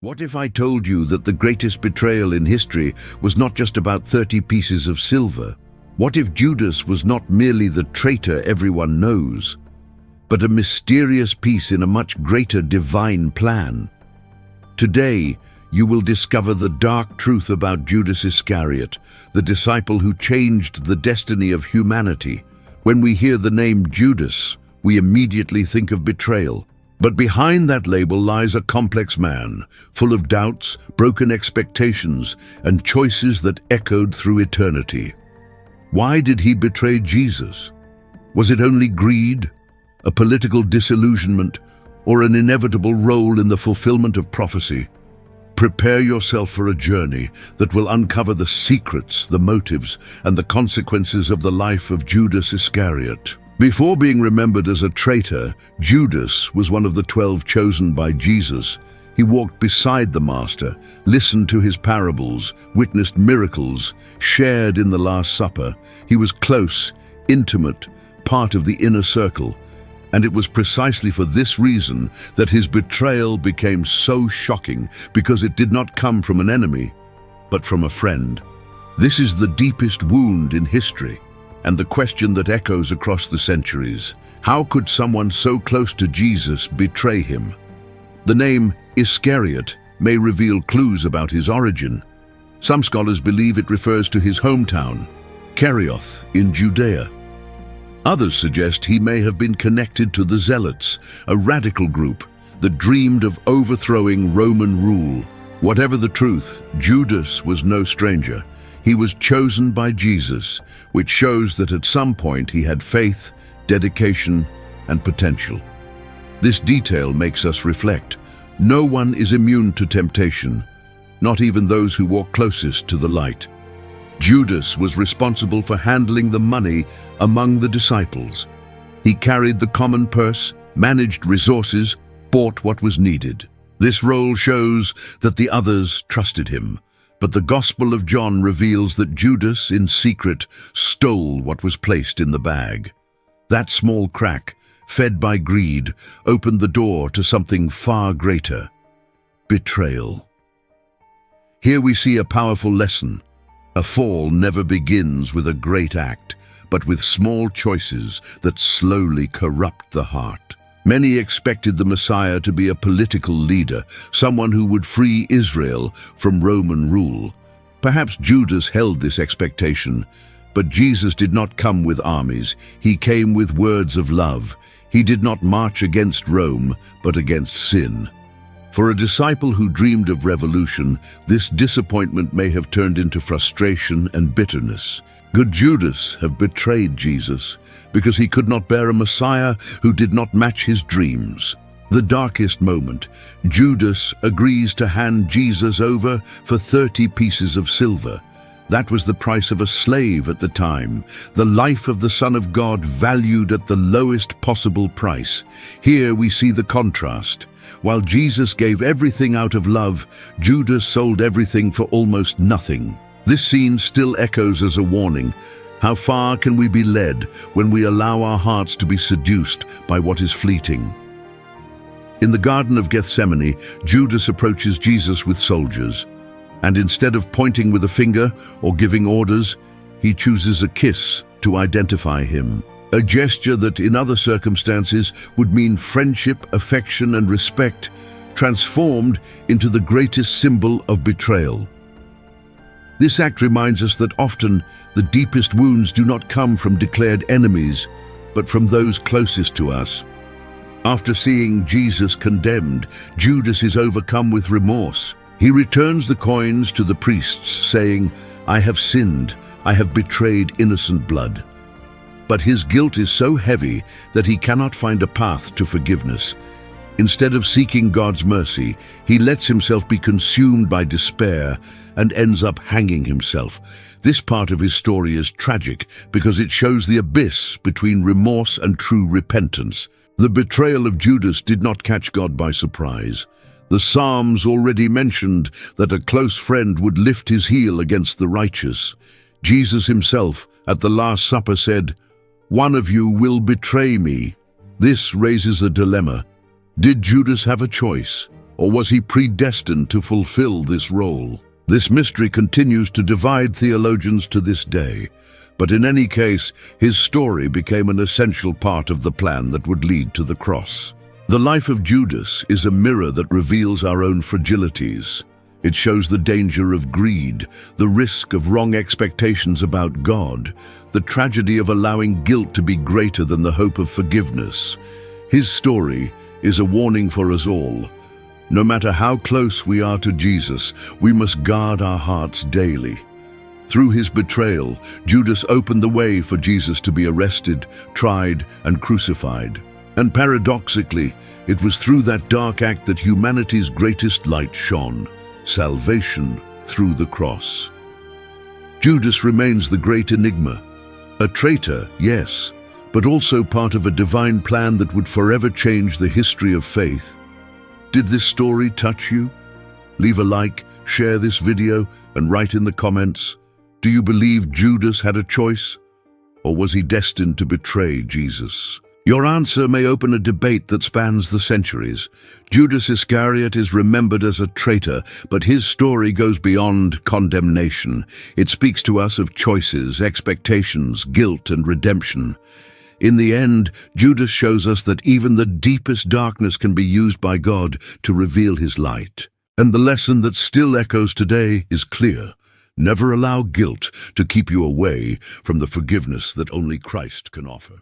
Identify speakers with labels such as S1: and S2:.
S1: What if I told you that the greatest betrayal in history was not just about 30 pieces of silver? What if Judas was not merely the traitor everyone knows, but a mysterious piece in a much greater divine plan? Today, you will discover the dark truth about Judas Iscariot, the disciple who changed the destiny of humanity. When we hear the name Judas, we immediately think of betrayal. But behind that label lies a complex man, full of doubts, broken expectations, and choices that echoed through eternity. Why did he betray Jesus? Was it only greed, a political disillusionment, or an inevitable role in the fulfillment of prophecy? Prepare yourself for a journey that will uncover the secrets, the motives, and the consequences of the life of Judas Iscariot. Before being remembered as a traitor, Judas was one of the 12 chosen by Jesus. He walked beside the Master, listened to his parables, witnessed miracles, shared in the Last Supper. He was close, intimate, part of the inner circle. And it was precisely for this reason that his betrayal became so shocking, because it did not come from an enemy, but from a friend. This is the deepest wound in history, and the question that echoes across the centuries: how could someone so close to Jesus betray him? The name Iscariot may reveal clues about his origin. Some scholars believe it refers to his hometown, Kerioth in Judea. Others suggest he may have been connected to the Zealots, a radical group that dreamed of overthrowing Roman rule. Whatever the truth, Judas was no stranger. He was chosen by Jesus, which shows that at some point he had faith, dedication, and potential. This detail makes us reflect. No one is immune to temptation, not even those who walk closest to the light. Judas was responsible for handling the money among the disciples. He carried the common purse, managed resources, bought what was needed. This role shows that the others trusted him. But the Gospel of John reveals that Judas, in secret, stole what was placed in the bag. That small crack, fed by greed, opened the door to something far greater: betrayal. Here we see a powerful lesson. A fall never begins with a great act, but with small choices that slowly corrupt the heart. Many expected the Messiah to be a political leader, someone who would free Israel from Roman rule. Perhaps Judas held this expectation, but Jesus did not come with armies. He came with words of love. He did not march against Rome, but against sin. For a disciple who dreamed of revolution, this disappointment may have turned into frustration and bitterness. Could Judas have betrayed Jesus because he could not bear a Messiah who did not match his dreams? The darkest moment, Judas agrees to hand Jesus over for 30 pieces of silver. That was the price of a slave at the time, the life of the Son of God valued at the lowest possible price. Here we see the contrast. While Jesus gave everything out of love, Judas sold everything for almost nothing. This scene still echoes as a warning. How far can we be led when we allow our hearts to be seduced by what is fleeting? In the Garden of Gethsemane, Judas approaches Jesus with soldiers, and instead of pointing with a finger or giving orders, he chooses a kiss to identify him. A gesture that in other circumstances would mean friendship, affection, and respect, transformed into the greatest symbol of betrayal. This act reminds us that often the deepest wounds do not come from declared enemies, but from those closest to us. After seeing Jesus condemned, Judas is overcome with remorse. He returns the coins to the priests, saying, "I have sinned, I have betrayed innocent blood." But his guilt is so heavy that he cannot find a path to forgiveness. Instead of seeking God's mercy, he lets himself be consumed by despair and ends up hanging himself. This part of his story is tragic because it shows the abyss between remorse and true repentance. The betrayal of Judas did not catch God by surprise. The Psalms already mentioned that a close friend would lift his heel against the righteous. Jesus himself, at the Last Supper, said, "One of you will betray me." This raises a dilemma. Did Judas have a choice, Or was he predestined to fulfill this role? This mystery continues to divide theologians to this day, but in any case, his story became an essential part of the plan that would lead to the cross. The life of Judas is a mirror that reveals our own fragilities. It shows the danger of greed, the risk of wrong expectations about God, the tragedy of allowing guilt to be greater than the hope of forgiveness. His story is a warning for us all. No matter how close we are to Jesus, we must guard our hearts daily. Through his betrayal, Judas opened the way for Jesus to be arrested, tried, and crucified. And paradoxically, it was through that dark act that humanity's greatest light shone, salvation through the cross. Judas remains the great enigma. A traitor, yes, but also part of a divine plan that would forever change the history of faith. Did this story touch you? Leave a like, share this video, and write in the comments, do you believe Judas had a choice? Or was he destined to betray Jesus? Your answer may open a debate that spans the centuries. Judas Iscariot is remembered as a traitor, but his story goes beyond condemnation. It speaks to us of choices, expectations, guilt, and redemption. In the end, Judas shows us that even the deepest darkness can be used by God to reveal his light. And the lesson that still echoes today is clear. Never allow guilt to keep you away from the forgiveness that only Christ can offer.